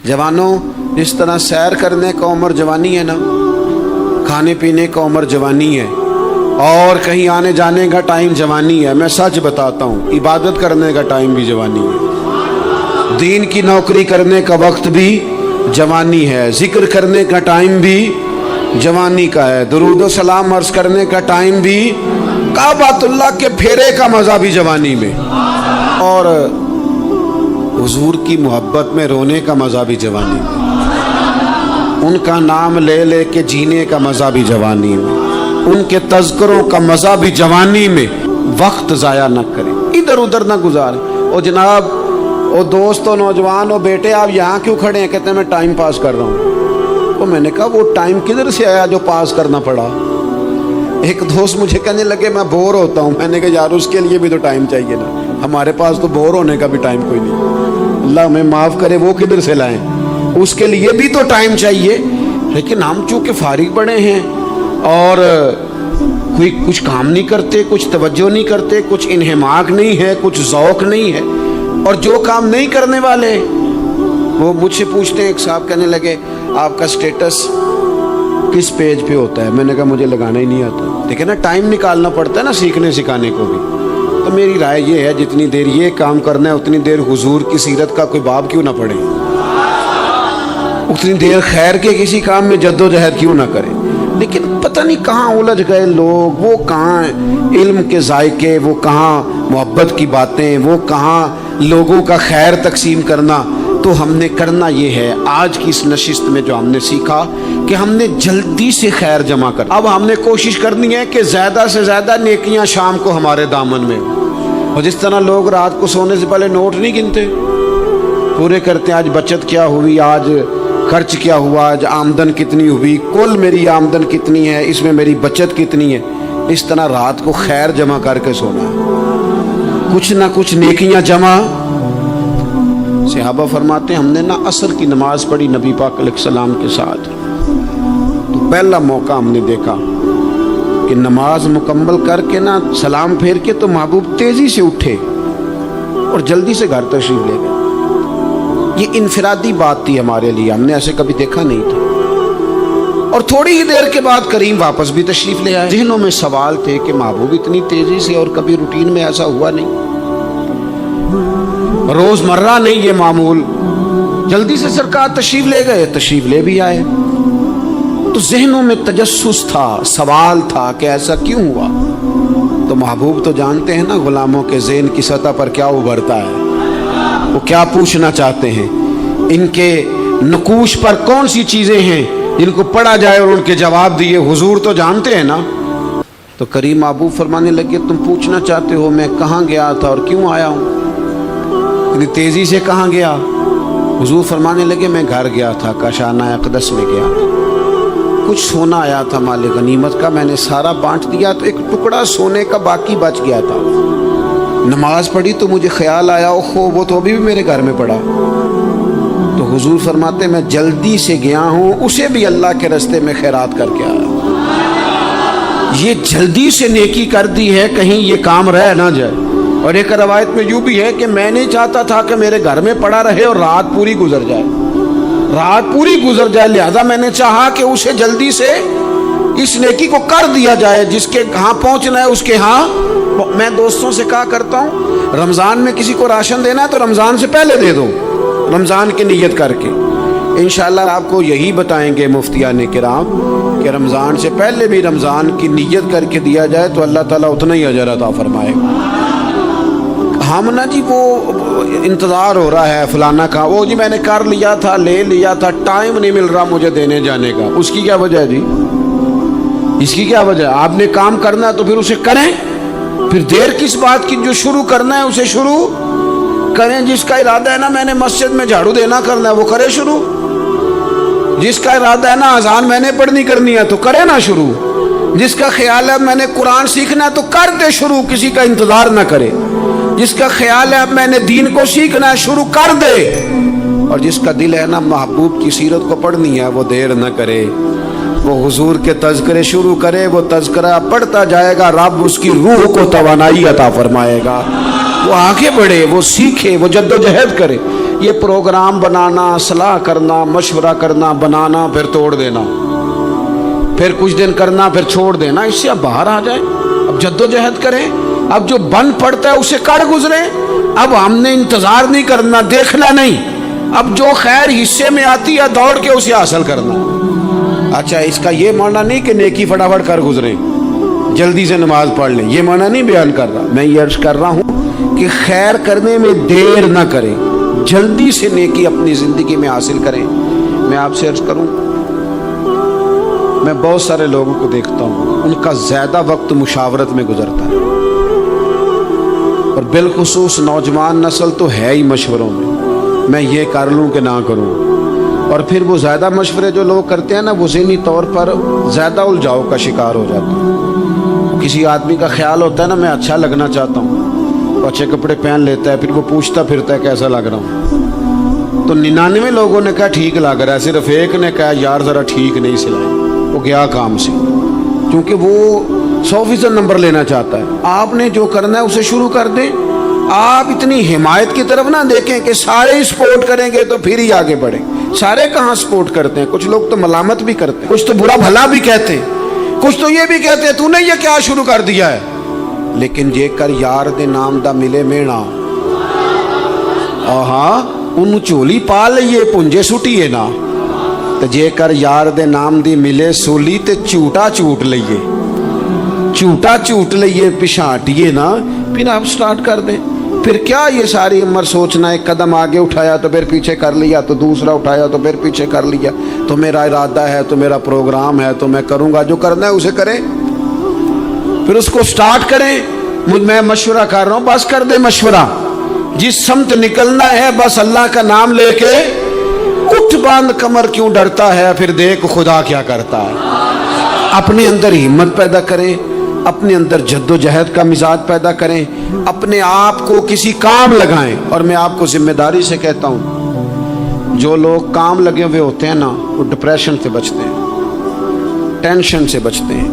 जवानों, जिस तरह सैर करने का उम्र जवानी है ना, खाने पीने का उम्र जवानी है, और कहीं आने जाने का टाइम जवानी है। मैं सच बताता हूँ, इबादत करने का टाइम भी जवानी है, दीन की नौकरी करने का वक्त भी जवानी है, जिक्र करने का टाइम भी जवानी का है, दुरूद व सलाम अर्ज करने का टाइम भी, काबातुल्लाह के फेरे का मज़ा भी जवानी में, और हुजूर की मोहब्बत में रोने का मज़ा भी जवानी में, उनका नाम ले ले के जीने का मज़ा भी जवानी में, उनके तज़किरों का मज़ा भी जवानी में। वक्त ज़ाया न करें, इधर उधर न गुजारें। और जनाब, ओ दोस्त, ओ नौजवान, ओ बेटे, आप यहाँ क्यों खड़े हैं? कहते हैं मैं टाइम पास कर रहा हूँ। तो मैंने कहा वो टाइम किधर से आया जो पास करना पड़ा? एक दोस्त मुझे कहने लगे मैं बोर होता हूँ। मैंने कहा यार उसके लिए भी तो टाइम चाहिए ना, हमारे पास तो बोर होने का भी टाइम कोई नहीं। अल्लाह हमें माफ़ करे, वो किधर से लाएं? उसके लिए भी तो टाइम चाहिए। लेकिन हम चूँकि फारिग पड़े हैं और कोई कुछ काम नहीं करते, कुछ तवज्जो नहीं करते, कुछ इन्हमाक नहीं है, कुछ ज़ौक़ नहीं है, और जो काम नहीं करने वाले वो मुझसे पूछते हैं। एक साहब कहने लगे आपका स्टेटस किस पेज पे होता है? मैंने कहा मुझे लगाना ही नहीं आता। देखिए ना, टाइम निकालना पड़ता है ना सीखने सिखाने को भी। तो मेरी राय ये है, जितनी देर ये काम करना है उतनी देर हुजूर की सीरत का कोई बाब क्यों ना पढ़े, उतनी देर खैर के किसी काम में जद्दोजहद क्यों ना करें। लेकिन पता नहीं कहाँ उलझ गए लोग, वो कहाँ इल्म के जायके, वो कहाँ मोहब्बत की बातें, वो कहाँ लोगों का खैर तकसीम करना। तो हमने करना ये है, आज की इस नशिस्त में जो हमने सीखा कि हमने जल्दी से खैर जमा कर, अब हमने कोशिश करनी है कि ज़्यादा से ज़्यादा नेकियां शाम को हमारे दामन में हो। और जिस तरह लोग रात को सोने से पहले नोट नहीं गिनते, पूरे करते हैं आज बचत क्या हुई, आज खर्च क्या हुआ, आज आमदन कितनी हुई, कुल मेरी आमदन कितनी है, इसमें मेरी बचत कितनी है। इस तरह रात को खैर जमा करके सोना, कुछ ना कुछ नेकियां जमा। सहाबा फरमाते हैं हमने ना असर की नमाज पढ़ी नबी पाक अलैहिस्सलाम के साथ, तो पहला मौका हमने देखा कि नमाज मुकम्मल करके ना सलाम फेर के तो महबूब तेजी से उठे और जल्दी से घर तशरीफ ले गए। ये इनफरादी बात थी हमारे लिए, हमने ऐसे कभी देखा नहीं था। और थोड़ी ही देर के बाद करीम वापस भी तशरीफ ले आए। ज़हनों में सवाल थे कि महबूब इतनी तेजी से, और कभी रूटीन में ऐसा हुआ नहीं, रोजमर्रा नहीं ये मामूल। जल्दी से सरकार तशरीफ ले गए, तशरीफ ले भी आए। तो ज़हनों में तजस्सुस था, सवाल था कि ऐसा क्यों हुआ। तो महबूब तो जानते हैं ना गुलामों के ज़हन की सतह पर क्या उभरता है, वो क्या पूछना चाहते हैं, इनके नकूश पर कौन सी चीज़ें हैं जिनको पढ़ा जाए और उनके जवाब दिए। हुजूर तो जानते हैं ना। तो करीम महबूब फरमाने लगे तुम पूछना चाहते हो मैं कहाँ गया था और क्यों आया हूँ, इतनी तेज़ी से कहाँ गया? हुजूर फरमाने लगे मैं घर गया था, काशाना अक़दस में गया था, कुछ सोना आया था माले गनीमत का, मैंने सारा बांट दिया, तो एक टुकड़ा सोने का बाकी बच गया था। नमाज पढ़ी तो मुझे ख्याल आया ओहो वो तो अभी भी मेरे घर में पड़ा। तो हुजूर फरमाते मैं जल्दी से गया हूँ, उसे भी अल्लाह के रास्ते में खैरात करके आया। ये जल्दी से नेकी कर दी है, कहीं ये काम रह ना जाए। और एक रवायत में यूँ भी है कि मैं नहीं चाहता था कि मेरे घर में पड़ा रहे और रात पूरी गुजर जाए, रात पूरी गुजर जाए, लिहाजा मैंने चाहा कि उसे जल्दी से इस नेकी को कर दिया जाए, जिसके यहाँ पहुँचना है उसके यहाँ। मैं दोस्तों से कहा करता हूँ रमज़ान में किसी को राशन देना है तो रमज़ान से पहले दे दो, रमज़ान की नीयत करके। इंशाअल्लाह आपको यही बताएंगे मुफ्तियान किराम कि रमज़ान से पहले भी रमज़ान की नीयत करके दिया जाए तो अल्लाह ताला उतना ही अजर अता फरमाएगा। हम ना जी वो इंतज़ार हो रहा है फलाना का, वो जी मैंने कर लिया था, ले लिया था, टाइम नहीं मिल रहा मुझे देने जाने का। उसकी क्या वजह है जी, इसकी क्या वजह है? आपने काम करना है तो फिर उसे करें, फिर देर किस बात की? जो शुरू करना है उसे शुरू करें। जिसका इरादा है ना मैंने मस्जिद में झाड़ू देना करना है वो करे शुरू, जिसका इरादा है ना अजान मैंने पढ़नी करनी है तो करे ना शुरू, जिसका ख्याल है मैंने कुरान सीखना है तो कर दे शुरू, किसी का इंतजार ना करे, जिसका ख्याल है मैंने दीन को सीखना है शुरू कर दे, और जिसका दिल है ना महबूब की सीरत को पढ़नी है वो देर न करे, वो हुजूर के तज़किरे शुरू करे, वो तज़किरा पढ़ता जाएगा, रब उसकी रूह को तवानाई अता फरमाएगा, वो आगे बढ़े, वो सीखे, वो जद्दोजहद करे। یہ پروگرام بنانا، صلاح کرنا، مشورہ کرنا، بنانا پھر توڑ دینا، پھر کچھ دن کرنا پھر چھوڑ دینا، اس سے اب باہر آ جائیں، اب جدوجہد کریں، اب جو بن پڑتا ہے اسے کر گزریں۔ اب ہم نے انتظار نہیں کرنا، دیکھنا نہیں، اب جو خیر حصے میں آتی ہے دوڑ کے اسے حاصل کرنا۔ اچھا اس کا یہ معنی نہیں کہ نیکی فٹافٹ کر گزریں، جلدی سے نماز پڑھ لیں، یہ معنی نہیں بیان کر رہا، میں یہ عرض کر رہا ہوں کہ خیر کرنے میں دیر نہ کریں، جلدی سے نیکی اپنی زندگی میں حاصل کریں۔ میں آپ سے عرض کروں، میں بہت سارے لوگوں کو دیکھتا ہوں، ان کا زیادہ وقت مشاورت میں گزرتا ہے، اور بالخصوص نوجوان نسل تو ہے ہی مشوروں میں یہ کر لوں کہ نہ کروں، اور پھر وہ زیادہ مشورے جو لوگ کرتے ہیں نا، وہ ذہنی طور پر زیادہ الجھاؤ کا شکار ہو جاتا ہے۔ کسی آدمی کا خیال ہوتا ہے نا میں اچھا لگنا چاہتا ہوں، وہ اچھے کپڑے پہن لیتا ہے، پھر وہ پوچھتا پھرتا ہے کیسا لگ رہا ہوں، تو 99 لوگوں نے کہا ٹھیک لگ رہا ہے، صرف ایک نے کہا یار ذرا ٹھیک نہیں سلائے، وہ گیا کام سے، کیونکہ وہ 100% نمبر لینا چاہتا ہے۔ آپ نے جو کرنا ہے اسے شروع کر دیں، آپ اتنی حمایت کی طرف نہ دیکھیں کہ سارے سپورٹ کریں گے تو پھر ہی آگے بڑھیں۔ سارے کہاں سپورٹ کرتے ہیں، کچھ لوگ تو ملامت بھی کرتے ہیں، کچھ تو برا بھلا بھی کہتے ہیں، کچھ تو یہ بھی کہتے ہیں تو نے یہ کیا شروع کر دیا ہے۔ لیکن جے کر یار دے نام دا ملے مینا، ہاں ان چولی پا لئیے پنجے سٹیے نا، تو جے کر یار دے نام دی ملے سولی تے چوٹا چوٹ لئیے، چوٹا چوٹ لئیے پچھاٹیے نا، پھر آپ سٹارٹ کر دیں۔ پھر کیا یہ ساری عمر سوچنا، ایک قدم آگے اٹھایا تو پھر پیچھے کر لیا، تو دوسرا اٹھایا تو پھر پیچھے کر لیا، تو میرا ارادہ ہے، تو میرا پروگرام ہے، تو میں کروں گا، جو کرنا ہے اسے کریں، پھر اس کو سٹارٹ کریں۔ میں مشورہ کر رہا ہوں، بس کر دیں مشورہ، جس سمت نکلنا ہے بس اللہ کا نام لے کے اٹھ باندھ کمر کیوں ڈرتا ہے، پھر دیکھ خدا کیا کرتا ہے۔ اپنے اندر ہمت پیدا کریں، اپنے اندر جد و جہد کا مزاج پیدا کریں، اپنے آپ کو کسی کام لگائیں۔ اور میں آپ کو ذمہ داری سے کہتا ہوں، جو لوگ کام لگے ہوئے ہوتے ہیں نا، وہ ڈپریشن سے بچتے ہیں، ٹینشن سے بچتے ہیں،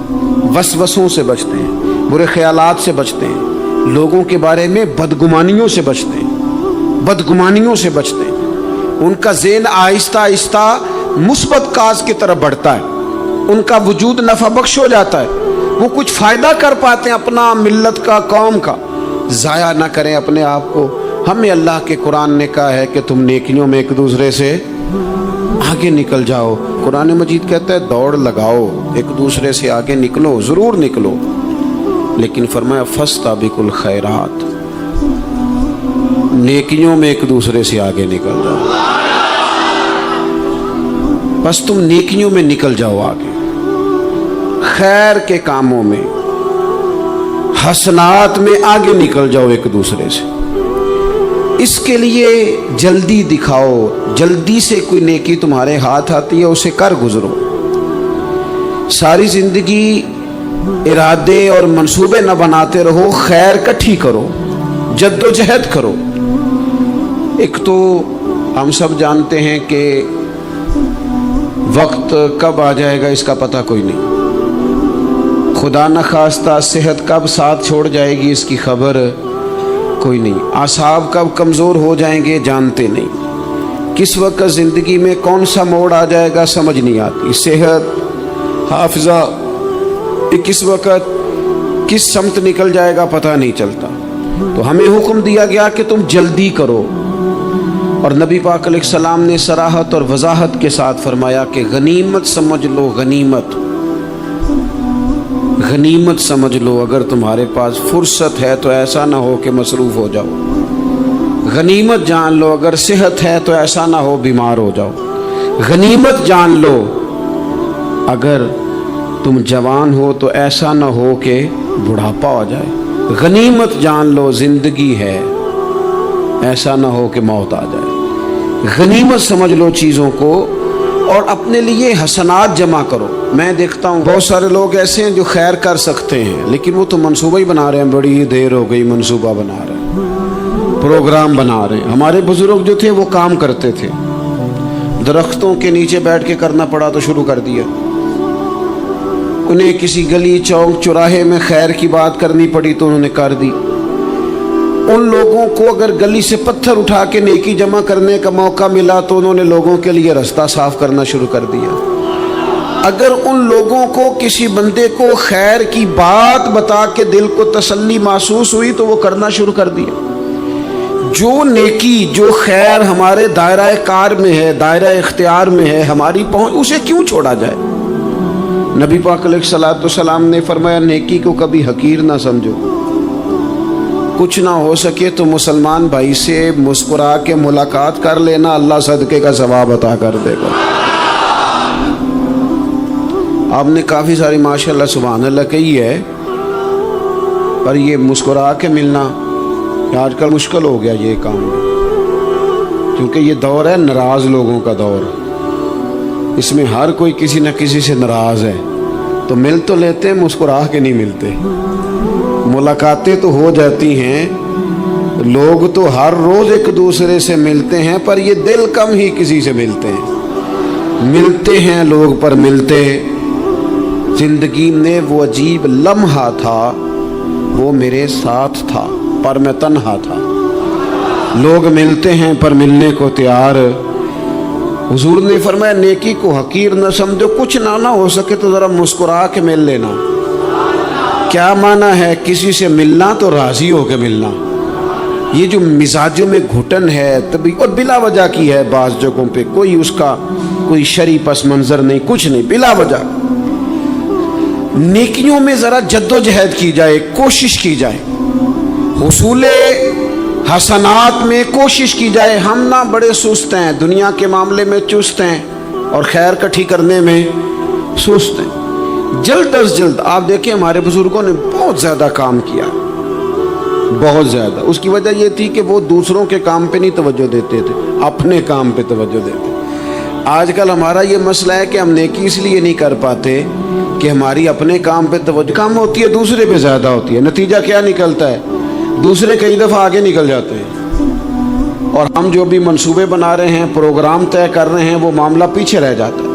وسوسوں سے بچتے ہیں، برے خیالات سے بچتے ہیں، لوگوں کے بارے میں بدگمانیوں سے بچتے ہیں، بدگمانیوں سے بچتے ہیں۔ ان کا ذہن آہستہ آہستہ مثبت کاز کی طرف بڑھتا ہے، ان کا وجود نفع بخش ہو جاتا ہے، وہ کچھ فائدہ کر پاتے ہیں اپنا، ملت کا، قوم کا۔ ضائع نہ کریں اپنے آپ کو۔ ہمیں اللہ کے قرآن نے کہا ہے کہ تم نیکیوں میں ایک دوسرے سے آگے نکل جاؤ۔ قرآن مجید کہتا ہے دوڑ لگاؤ، ایک دوسرے سے آگے نکلو، ضرور نکلو، لیکن فرمایا فاستبقوا الخیرات، نیکیوں میں ایک دوسرے سے آگے نکل جاؤ، بس تم نیکیوں میں نکل جاؤ آگے، خیر کے کاموں میں، حسنات میں آگے نکل جاؤ ایک دوسرے سے۔ اس کے لیے جلدی دکھاؤ، جلدی سے کوئی نیکی تمہارے ہاتھ آتی ہے اسے کر گزرو۔ ساری زندگی ارادے اور منصوبے نہ بناتے رہو، خیر کٹھی کرو، جد و جہد کرو۔ ایک تو ہم سب جانتے ہیں کہ وقت کب آ جائے گا اس کا پتہ کوئی نہیں، خدا نخواستہ صحت کب ساتھ چھوڑ جائے گی اس کی خبر کوئی نہیں، اعصاب کب کمزور ہو جائیں گے جانتے نہیں، کس وقت زندگی میں کون سا موڑ آ جائے گا سمجھ نہیں آتی، صحت، حافظہ کس وقت کس سمت نکل جائے گا پتہ نہیں چلتا۔ تو ہمیں حکم دیا گیا کہ تم جلدی کرو، اور نبی پاک علیہ السلام نے صراحت اور وضاحت کے ساتھ فرمایا کہ غنیمت سمجھ لو، غنیمت غنیمت سمجھ لو، اگر تمہارے پاس فرصت ہے تو ایسا نہ ہو کہ مصروف ہو جاؤ، غنیمت جان لو اگر صحت ہے تو ایسا نہ ہو بیمار ہو جاؤ، غنیمت جان لو اگر تم جوان ہو تو ایسا نہ ہو کہ بڑھاپا ہو جائے، غنیمت جان لو زندگی ہے، ایسا نہ ہو کہ موت آ جائے۔ غنیمت سمجھ لو چیزوں کو، اور اپنے لیے حسنات جمع کرو۔ میں دیکھتا ہوں بہت سارے لوگ ایسے ہیں جو خیر کر سکتے ہیں، لیکن وہ تو منصوبہ ہی بنا رہے ہیں، بڑی دیر ہو گئی منصوبہ بنا رہے ہیں، پروگرام بنا رہے ہیں۔ ہمارے بزرگ جو تھے وہ کام کرتے تھے، درختوں کے نیچے بیٹھ کے کرنا پڑا تو شروع کر دیا، انہیں کسی گلی چوک چوراہے میں خیر کی بات کرنی پڑی تو انہوں نے کر دی، उन लोगों को अगर गली से पत्थर उठा के नेकी जमा करने का मौका मिला तो उन्होंने लोगों के लिए रास्ता साफ करना शुरू कर दिया। अगर उन लोगों को किसी बंदे को खैर की बात बता के दिल को तसल्ली महसूस हुई तो वो करना शुरू कर दिया। जो नेकी, जो खैर हमारे दायरा कार में है, दायरा इख्तियार में है, हमारी पहुंच, उसे क्यों छोड़ा जाए। नबी पाक अलैहिस्सलाम ने फरमाया, नेकी को कभी हकीर ना समझो। कुछ ना हो सके तो मुसलमान भाई से मुस्कुरा के मुलाकात कर लेना, अल्लाह सदके का सवाब अता कर देगा। आपने काफ़ी सारी माशाल्लाह सुभान अल्लाह कही है, पर ये मुस्कुरा के मिलना आजकल मुश्किल हो गया ये काम, क्योंकि ये दौर है नाराज़ लोगों का दौर। इसमें हर कोई किसी न किसी से नाराज़ है, तो मिल तो लेते हैं, मुस्कुरा के नहीं मिलते। मुलाकातें तो हो जाती हैं, लोग तो हर रोज़ एक दूसरे से मिलते हैं, पर ये दिल कम ही किसी से मिलते हैं। मिलते हैं लोग पर मिलते। जिंदगी में वो अजीब लम्हा था, वो मेरे साथ था पर मैं तन्हा था। लोग मिलते हैं पर मिलने को तैयार। हुजूर ने फरमाया, नेकी को हकीर न समझो, कुछ ना हो सके तो ज़रा मुस्कुरा के मिल लेना। क्या माना है, किसी से मिलना तो राज़ी होकर मिलना। ये जो मिजाजों में घुटन है तभी, और बिला वजह की है बाज़ जगहों पे, कोई उसका कोई शरी पस मंज़र नहीं, कुछ नहीं, बिला वजह। नेकियों में ज़रा जद्दोजहद की जाए, कोशिश की जाए, हुसूले हसनात में कोशिश की जाए। हम ना बड़े सुस्त हैं, दुनिया के मामले में चुस्त हैं और खैर इकट्ठी करने में सुस्त हैं। जल्द अज जल्द आप देखें, हमारे बुजुर्गों ने बहुत ज़्यादा काम किया, बहुत ज़्यादा। उसकी वजह यह थी कि वो दूसरों के काम पे नहीं तवज्जो देते थे, अपने काम पे तवज्जो देते। आजकल हमारा ये मसला है कि हम नेकी इसलिए नहीं कर पाते कि हमारी अपने काम पे तवज्जो कम होती है, दूसरे पे ज़्यादा होती है। नतीजा क्या निकलता है, दूसरे कई दफ़ा आगे निकल जाते हैं और हम जो भी मंसूबे बना रहे हैं, प्रोग्राम तय कर रहे हैं, वो मामला पीछे रह जाता है।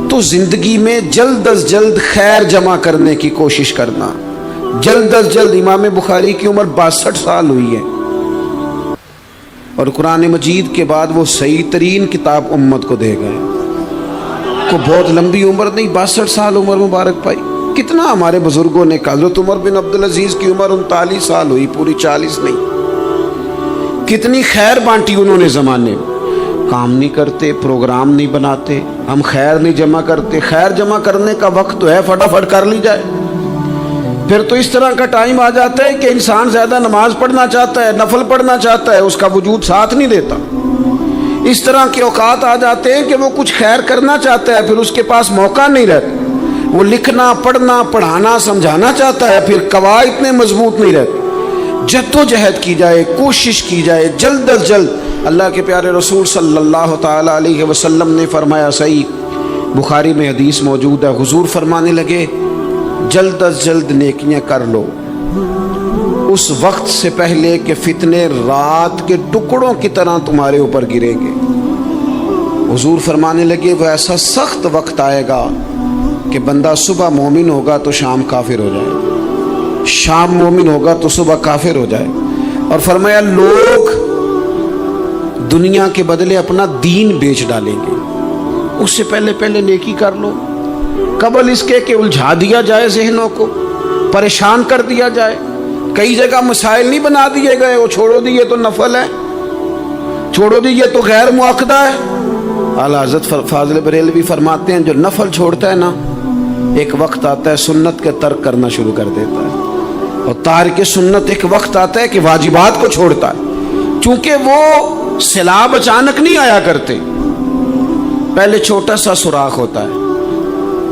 तो ज़िंदगी में जल्द अज जल्द खैर जमा करने की कोशिश करना, जल्द अज जल्द। इमाम बुखारी की उम्र 62 साल हुई है और कुरान मजीद के बाद वो सही तरीन किताब उम्मत को दे गए। को बहुत लंबी उम्र नहीं, 62 साल उम्र मुबारक पाई। कितना हमारे बुजुर्गों ने, हज़रत उमर बिन अब्दुल अजीज की उम्र 39 साल हुई, पूरी 40 नहीं। कितनी खैर बांटी उन्होंने ज़माने में। काम नहीं करते, प्रोग्राम नहीं बनाते, हम खैर नहीं जमा करते। खैर जमा करने का वक्त तो है, फटाफट कर ली जाए। फिर तो इस तरह का टाइम आ जाता है कि इंसान ज़्यादा नमाज पढ़ना चाहता है, नफल पढ़ना चाहता है, उसका वजूद साथ नहीं देता। इस तरह के औकात आ जाते हैं कि वो कुछ खैर करना चाहता है, फिर उसके पास मौका नहीं रहता। वो लिखना, पढ़ना, पढ़ाना, समझाना चाहता है, फिर कवायद इतने मजबूत नहीं रहते। जद्दोजहद की जाए, कोशिश की जाए, जल्द अज जल्द। अल्लाह के प्यारे रसूल सल्लल्लाहु ताला अलैहि वसल्लम ने फरमाया, सही बुखारी में हदीस मौजूद है, हुजूर फरमाने लगे, जल्द अज जल्द नेकियां कर लो उस वक्त से पहले कि फितने रात के टुकड़ों की तरह तुम्हारे ऊपर गिरेंगे। हुजूर फरमाने लगे, वह ऐसा सख्त वक्त आएगा कि बंदा सुबह मोमिन होगा तो शाम काफिर हो जाए, शाम मोमिन होगा तो सुबह काफिर हो जाए। और फरमाया, लोग दुनिया के बदले अपना दीन बेच डालेंगे। उससे पहले पहले नेकी कर लो, कबल इसके कि उलझा दिया जाए, ज़हनों को परेशान कर दिया जाए। कई जगह मसाइल नहीं बना दिए गए, वो छोड़ो दिए तो नफल है, छोड़ो दिए तो गैर मुअक्कदा है। आला हज़रत फाज़िल बरेलवी फरमाते हैं, जो नफल छोड़ता है ना, एक वक्त आता है सुन्नत के तर्क करना शुरू कर देता है, और तारिक सुन्नत एक वक्त आता है कि वाजिबात को छोड़ता है। चूंकि वो सैलाब अचानक नहीं आया करते, पहले छोटा सा सुराख होता है,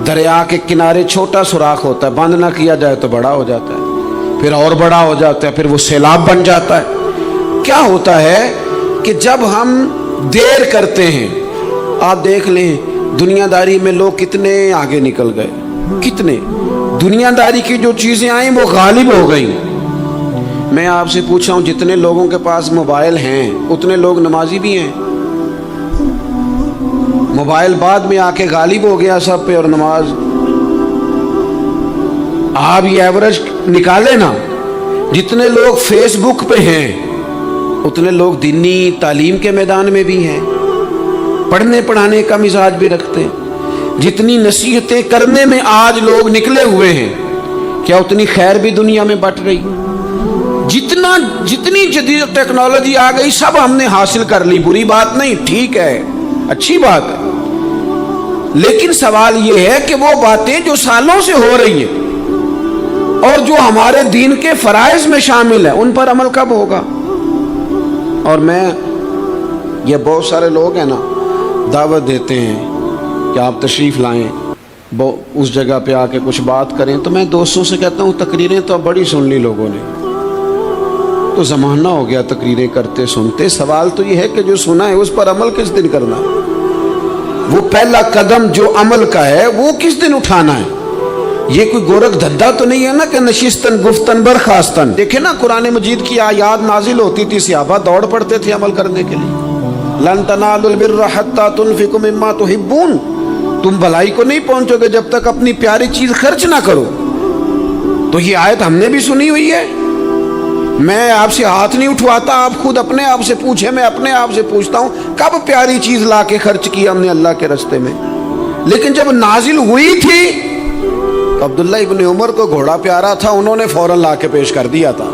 दरिया के किनारे छोटा सुराख होता है, बंद ना किया जाए तो बड़ा हो जाता है, फिर और बड़ा हो जाता है, फिर वो सैलाब बन जाता है। क्या होता है कि जब हम देर करते हैं, आप देख लें दुनियादारी में लोग कितने आगे निकल गए, कितने दुनियादारी की जो चीज़ें आई वो गालिब हो गई। मैं आपसे पूछा हूँ, जितने लोगों के पास मोबाइल हैं उतने लोग नमाजी भी हैं। मोबाइल बाद में आके गालिब हो गया सब पे, और नमाज, आप ये एवरेज निकाले ना, جتنے لوگ فیس بک پہ ہیں اتنے لوگ دینی تعلیم کے میدان میں بھی ہیں، پڑھنے پڑھانے کا مزاج بھی رکھتے ہیں۔ جتنی نصیحتیں کرنے میں آج لوگ نکلے ہوئے ہیں، کیا اتنی خیر بھی دنیا میں بٹ رہی؟ جتنی جدید ٹیکنالوجی آ گئی سب ہم نے حاصل کر لی، بری بات نہیں، ٹھیک ہے، اچھی بات ہے، لیکن سوال یہ ہے کہ وہ باتیں جو سالوں سے ہو رہی ہیں اور جو ہمارے دین کے فرائض میں شامل ہیں ان پر عمل کب ہوگا؟ اور یہ بہت سارے لوگ ہیں نا دعوت دیتے ہیں کہ آپ تشریف لائیں، اس جگہ پہ آ کے کچھ بات کریں، تو میں دوستوں سے کہتا ہوں تقریریں تو بڑی سن لی لوگوں نے، تو زمانہ ہو گیا تقریریں کرتے سنتے، سوال تو یہ ہے کہ جو سنا ہے اس پر عمل کس دن کرنا ہے؟ وہ پہلا قدم جو عمل کا ہے وہ کس دن اٹھانا ہے؟ یہ کوئی گورکھ دھندا تو نہیں ہے نا کہ نشستن گفتن برخاستن۔ دیکھیں نا قرآن مجید کی آیات نازل ہوتی تھی، صحابہ دوڑ پڑتے تھے عمل کرنے کے لیے۔ لن تنالوا البر حتى تنفقوا مما تحبون، تم بھلائی کو نہیں پہنچو گے جب تک اپنی پیاری چیز خرچ نہ کرو۔ تو یہ آیت ہم نے بھی سنی ہوئی ہے، میں آپ سے ہاتھ نہیں اٹھواتا، آپ خود اپنے آپ سے پوچھیں، میں اپنے آپ سے پوچھتا ہوں کب پیاری چیز لا کے خرچ کی ہم نے اللہ کے راستے میں؟ لیکن جب نازل ہوئی تھی عبداللہ ابن عمر کو گھوڑا پیارا تھا، انہوں نے فوراً لا کے پیش کر دیا تھا۔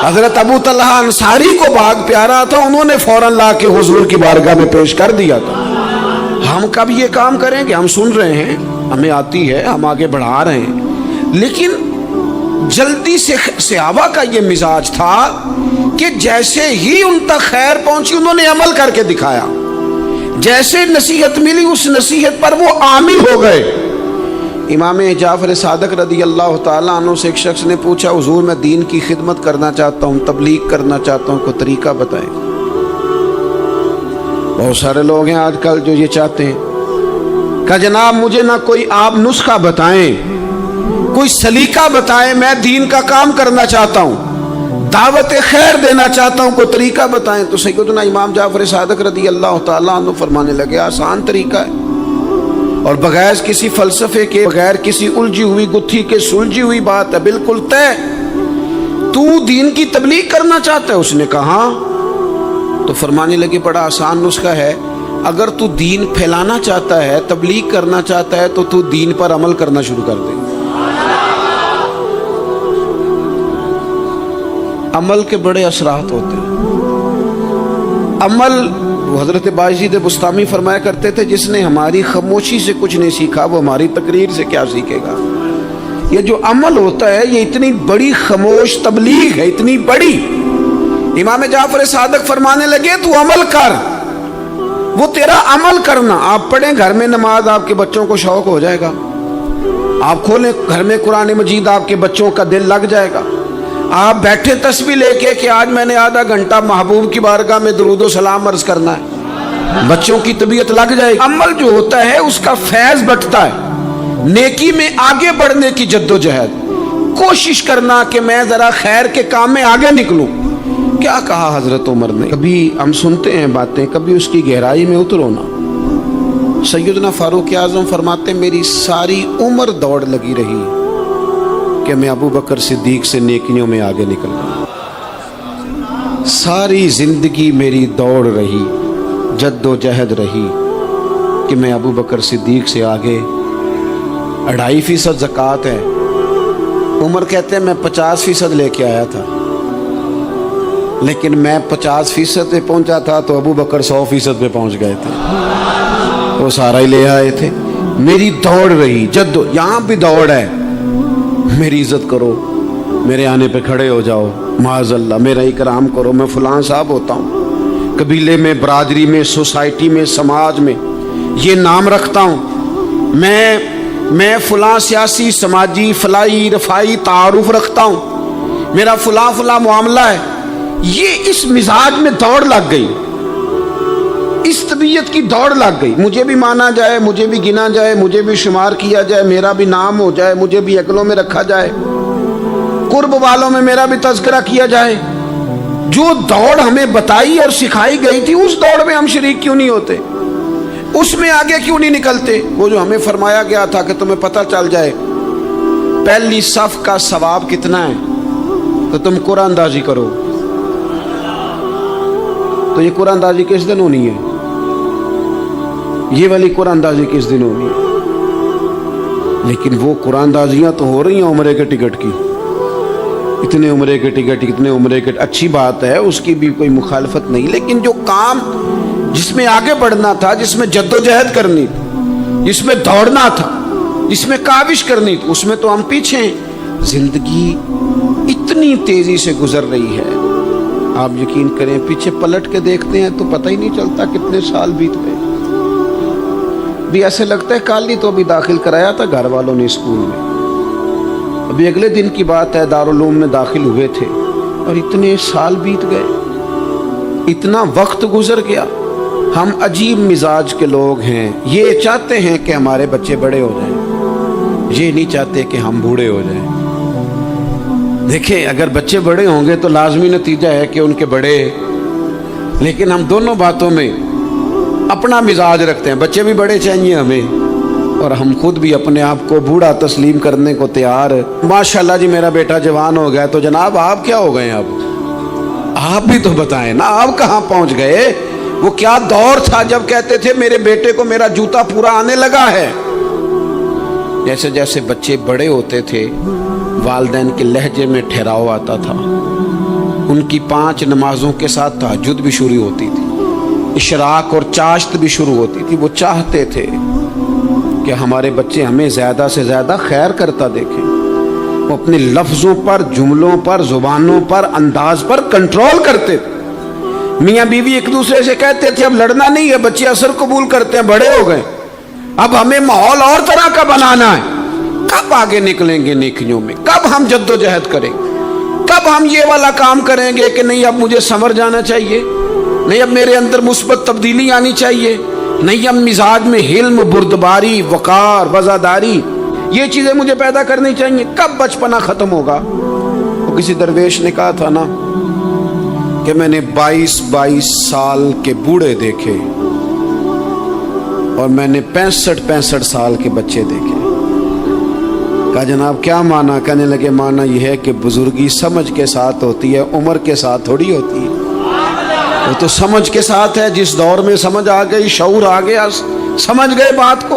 حضرت ابو طلحہ انصاری کو باغ پیارا تھا، انہوں نے فوراً لا کے حضور کی بارگاہ میں پیش کر دیا تھا۔ ہم کب یہ کام کریں گے؟ ہم سن رہے ہیں، ہمیں آتی ہے، ہم آگے بڑھا رہے ہیں، لیکن جلدی سے صحابہ کا یہ مزاج تھا کہ جیسے ہی ان تک خیر پہنچی انہوں نے عمل کر کے دکھایا، جیسے نصیحت ملی اس نصیحت پر وہ عامل ہو گئے۔ امام جعفر صادق رضی اللہ تعالیٰ عنہ سے ایک شخص نے پوچھا حضور میں دین کی خدمت کرنا چاہتا ہوں، تبلیغ کرنا چاہتا ہوں، کوئی طریقہ بتائیں۔ بہت سارے لوگ ہیں آج کل جو یہ چاہتے ہیں کہ جناب مجھے نہ کوئی آپ نسخہ بتائیں، کوئی سلیقہ بتائیں، میں دین کا کام کرنا چاہتا ہوں، دعوت خیر دینا چاہتا ہوں، کوئی طریقہ بتائیں۔ تو سیدنا امام جعفر صادق رضی اللہ تعالیٰ عنہ فرمانے لگے آسان طریقہ ہے، اور بغیر کسی فلسفے کے، بغیر کسی الجھی ہوئی گتھی کے سلجھی ہوئی بات ہے، بالکل طے۔ تو دین کی تبلیغ کرنا چاہتا ہے؟ اس نے کہا، تو فرمانے لگے بڑا آسان نسخہ ہے، اگر تو دین پھیلانا چاہتا ہے، تبلیغ کرنا چاہتا ہے، تو دین پر عمل کرنا شروع کر دے۔ عمل کے بڑے اثرات ہوتے ہیں۔ عمل، حضرت باجید بستامی فرمایا کرتے تھے جس نے ہماری خاموشی سے کچھ نہیں سیکھا وہ ہماری تقریر سے کیا سیکھے گا۔ یہ جو عمل ہوتا ہے یہ اتنی بڑی خاموش تبلیغ ہے، اتنی بڑی۔ امام جعفر صادق فرمانے لگے تو عمل کر، وہ تیرا عمل کرنا۔ آپ پڑھیں گھر میں نماز، آپ کے بچوں کو شوق ہو جائے گا، آپ کھولیں گھر میں قرآن مجید، آپ کے بچوں کا دل لگ جائے گا۔ آپ بیٹھے تسبیح لے کے کہ آج میں نے آدھا گھنٹہ محبوب کی بارگاہ میں درود و سلام عرض کرنا ہے، بچوں کی طبیعت لگ جائے گی۔ عمل جو ہوتا ہے اس کا فیض بٹتا ہے، نیکی میں آگے بڑھنے کی جد و جہد، کوشش کرنا کہ میں ذرا خیر کے کام میں آگے نکلوں۔ کیا کہا حضرت عمر نے؟ کبھی ہم سنتے ہیں باتیں، کبھی اس کی گہرائی میں اترو نا۔ سیدنا فاروق اعظم فرماتے میری ساری عمر دوڑ لگی رہی کہ میں ابو بکر صدیق سے نیکیوں میں آگے نکل گیا۔ ساری زندگی میری دوڑ رہی، جد و جہد رہی کہ میں ابو بکر صدیق سے آگے۔ 2.5% زکوٰۃ ہے، عمر کہتے ہیں میں 50% لے کے آیا تھا، لیکن میں 50% پہ پہنچا تھا تو ابو بکر 100% پہ پہنچ گئے تھے، وہ سارا ہی لے آئے تھے۔ میری دوڑ رہی، جد، یہاں بھی دوڑ ہے، میری عزت کرو، میرے آنے پہ کھڑے ہو جاؤ، معاذ اللہ میرا اکرام کرو، میں فلاں صاحب ہوتا ہوں، قبیلے میں، برادری میں، سوسائٹی میں، سماج میں یہ نام رکھتا ہوں، میں فلاں سیاسی، سماجی، فلاحی، رفائی تعارف رکھتا ہوں، میرا فلاں فلاں معاملہ ہے۔ یہ اس مزاج میں دوڑ لگ گئی، اس طبیعت کی دوڑ لگ گئی، مجھے بھی مانا جائے، مجھے بھی گنا جائے، مجھے بھی شمار کیا جائے، میرا بھی نام ہو جائے، مجھے بھی اگلوں میں رکھا جائے، قرب والوں میں میرا بھی تذکرہ کیا جائے۔ جو دوڑ ہمیں بتائی اور سکھائی گئی تھی اس دوڑ میں ہم شریک کیوں نہیں ہوتے؟ اس میں آگے کیوں نہیں نکلتے؟ وہ جو ہمیں فرمایا گیا تھا کہ تمہیں پتہ چل جائے پہلی صف کا ثواب کتنا ہے، तो तुम कुरान अंदाजी करो। तो ये कुरान अंदाजी किस दिन होनी है? ये वाली कुरान अंदाजी किस दिन होनी है? लेकिन वो कुरान अंदाजियां तो हो रही हैं उम्रे के टिकट की, इतने उम्रे के टिकट, इतने उम्रे के, अच्छी बात है, उसकी भी कोई मुखालफत नहीं। लेकिन जो काम जिसमें आगे बढ़ना था, जिसमें जद्दोजहद करनी थी, जिसमें दौड़ना था, जिसमें काविश करनी थी, उसमें तो हम पीछे हैं। जिंदगी इतनी तेजी से गुजर रही है, आप यकीन करें पीछे पलट के देखते हैं तो पता ही नहीं चलता कितने साल बीत गए। भी ऐसे लगता है कल ही तो अभी दाखिल कराया था घर वालों ने स्कूल में, अभी अगले दिन की बात है दारुल उलूम में दाखिल हुए थे और इतने साल बीत गए, इतना वक्त गुजर गया। हम अजीब मिजाज के लोग हैं, ये चाहते हैं कि हमारे बच्चे बड़े हो जाएं, ये नहीं चाहते कि हम बूढ़े हो जाएं। देखें, अगर बच्चे बड़े होंगे तो लाजमी नतीजा है कि उनके बड़े, लेकिन हम दोनों बातों में अपना मिजाज रखते हैं। बच्चे भी बड़े चाहिए हमें और हम खुद भी अपने आप को बूढ़ा तस्लीम करने को तैयार। माशाल्लाह जी मेरा बेटा जवान हो गया, तो जनाब आप क्या हो गए? अब आप भी तो बताएं ना, आप कहाँ पहुंच गए? वो क्या दौर था जब कहते थे मेरे बेटे को मेरा जूता पूरा आने लगा है। जैसे जैसे बच्चे बड़े होते थे, वालिदैन के लहजे में ठहराव आता था, उनकी 5 नमाजों के साथ तहज्जुद भी शुरू होती थी, इशराक और चाश्त भी शुरू होती थी। वो चाहते थे कि हमारे बच्चे हमें ज़्यादा से ज़्यादा खैर करता देखें। वो अपने लफ्ज़ों पर, जुमलों पर, ज़ुबानों पर, अंदाज पर कंट्रोल करते थे। मियाँ बीवी एक दूसरे से कहते थे अब लड़ना नहीं है, बच्चे असर कबूल करते हैं, बड़े हो गए, अब हमें माहौल और तरह का बनाना है। कब आगे निकलेंगे नेकियों में? कब हम जद्दोजहद करेंगे? कब हम ये वाला काम करेंगे कि नहीं अब मुझे संवर जाना चाहिए, नहीं अब मेरे अंदर मुस्बत तब्दीली आनी चाहिए, नहीं अब मिजाज में हिल्म, बुर्दबारी, वकार, वज़ादारी, ये चीज़ें मुझे पैदा करनी चाहिए। कब बचपना ख़त्म होगा? तो किसी दरवेश ने कहा था ना कि मैंने 22 साल के बूढ़े देखे और मैंने 65 साल के बच्चे देखे। कहा जनाब क्या माना? कहने लगे माना यह है कि बुजुर्गी समझ के साथ होती है, उम्र के साथ थोड़ी होती है। वो तो समझ के साथ है, जिस दौर में समझ आ गई, शऊर आ गया, समझ गए बात को।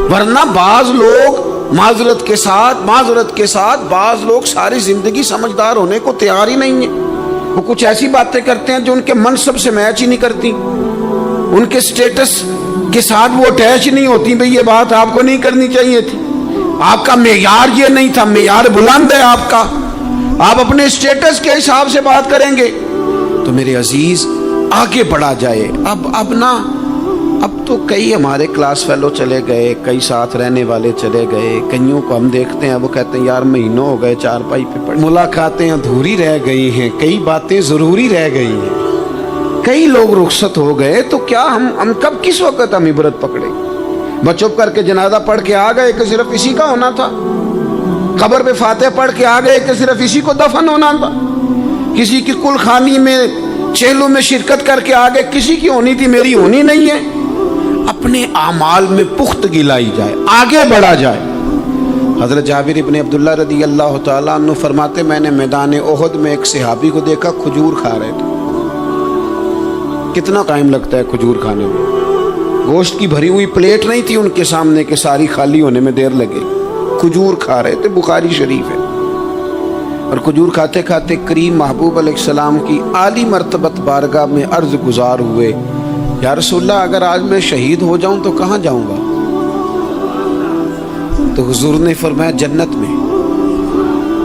वरना बाज लोग माजरत के साथ बाज लोग सारी जिंदगी समझदार होने को तैयार ही नहीं है। वो कुछ ऐसी बातें करते हैं जो उनके मनसब से मैच ही नहीं करती, उनके स्टेटस के साथ वो अटैच नहीं होती। भाई ये बात आपको नहीं करनी चाहिए थी, आपका मेयार ये नहीं था, मेयार बुलंद है आपका, आप अपने स्टेटस के हिसाब से बात करेंगे। तो मेरे अजीज आगे बढ़ा जाए। अब तो कई हमारे क्लास फेलो चले गए, कई साथ रहने वाले चले गए, कईयों को हम देखते हैं वो कहते हैं यार महीनों हो गए चारपाई पे पड़े, मुलाकातें अधूरी रह गई हैं, कई बातें ज़रूरी रह गई हैं, कई लोग रुखसत हो गए। तो क्या हम कब किस वक्त हम इबरत पकड़े? बस चुप करके जनाजा पढ़ के आ गए कि सिर्फ इसी का होना था, कब्र पे फातिहा पढ़ के आ गए कि सिर्फ इसी को दफन होना था, किसी की कुलखानी में चेलों में शिरकत करके आ गए, किसी की होनी थी मेरी होनी नहीं है। अपने आमाल में पुख्तगी लाई जाए, आगे बढ़ा जाए। हजरत जाबिर इब्ने अब्दुल्लाह रदी अल्लाह तआला अन्हु फरमाते मैंने मैदान ओहद में एक सहाबी को देखा, खजूर खा रहे थे। कितना टाइम लगता है खजूर खाने में? गोश्त की भरी हुई प्लेट नहीं थी उनके सामने कि सारी खाली होने में देर लगे, खजूर खा रहे थे, बुखारी शरीफ है। और खजूर खाते खाते करीम महबूब अलैहिस्सलाम की आली मर्तबत बारगाह में अर्ज गुजार हुए, या रसूलल्लाह अगर आज मैं शहीद हो जाऊं तो कहाँ जाऊंगा? तो हुजूर ने फरमाया जन्नत में।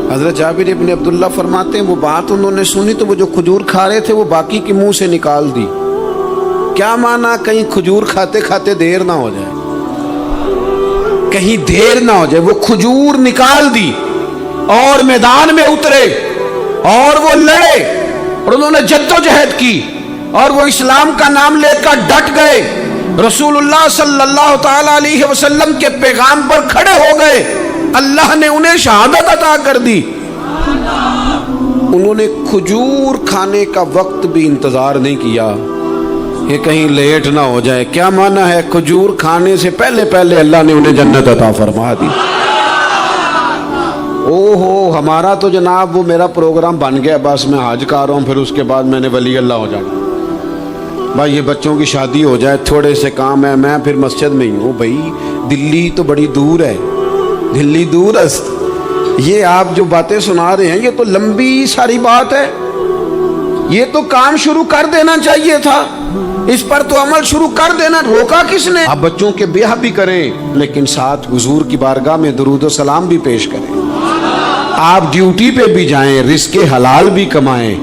हजरत जाबिर इब्ने अब्दुल्लाह फरमाते हैं वो बात उन्होंने सुनी तो वो जो खजूर खा रहे थे वो बाकी के मुंह से निकाल दी। क्या माना? कहीं खजूर खाते खाते देर ना हो जाए, कहीं देर ना हो जाए। वो खजूर निकाल दी और मैदान में उतरे और वो लड़े और उन्होंने जद्दोजहद की और वो इस्लाम का नाम लेकर डट गए, रसूलुल्लाह सल्लल्लाहु ताला अलैहि वसल्लम के पैगाम पर खड़े हो गए। अल्लाह ने उन्हें शहादत अता कर दी। उन्होंने खजूर खाने का वक्त भी इंतजार नहीं किया कि कहीं लेट ना हो जाए। क्या माना है? खजूर खाने से पहले पहले अल्लाह ने उन्हें जन्नत अता फरमा दी। اوہو ہمارا تو جناب وہ میرا پروگرام بن گیا، بس میں حج کر رہا ہوں، پھر اس کے بعد میں نے ولی اللہ ہو جانا، بھائی یہ بچوں کی شادی ہو جائے، تھوڑے سے کام ہے، میں پھر مسجد میں ہی ہوں۔ بھائی دلی تو بڑی دور ہے، دلی دور است، یہ آپ جو باتیں سنا رہے ہیں یہ تو لمبی ساری بات ہے، یہ تو کام شروع کر دینا چاہیے تھا، اس پر تو عمل شروع کر دینا، روکا کس نے؟ آپ بچوں کے بیاہ بھی کریں لیکن ساتھ حضور کی بارگاہ میں درود و سلام بھی پیش کریں، آپ ڈیوٹی پہ بھی جائیں، رزق حلال بھی کمائیں،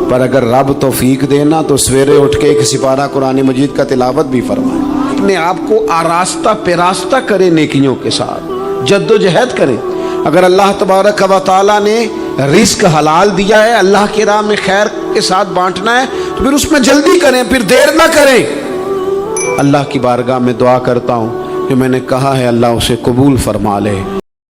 پر اگر رب توفیق دینا تو سویرے اٹھ کے ایک سپارہ قرآن مجید کا تلاوت بھی فرمائیں، اپنے آپ کو آراستہ پیراستہ کریں، نیکیوں کے ساتھ جد و جہد کریں۔ اگر اللہ تبارک و تعالیٰ نے رزق حلال دیا ہے، اللہ کی راہ میں خیر کے ساتھ بانٹنا ہے، تو پھر اس میں جلدی کریں، پھر دیر نہ کریں۔ اللہ کی بارگاہ میں دعا کرتا ہوں کہ میں نے کہا ہے اللہ اسے قبول فرما لے۔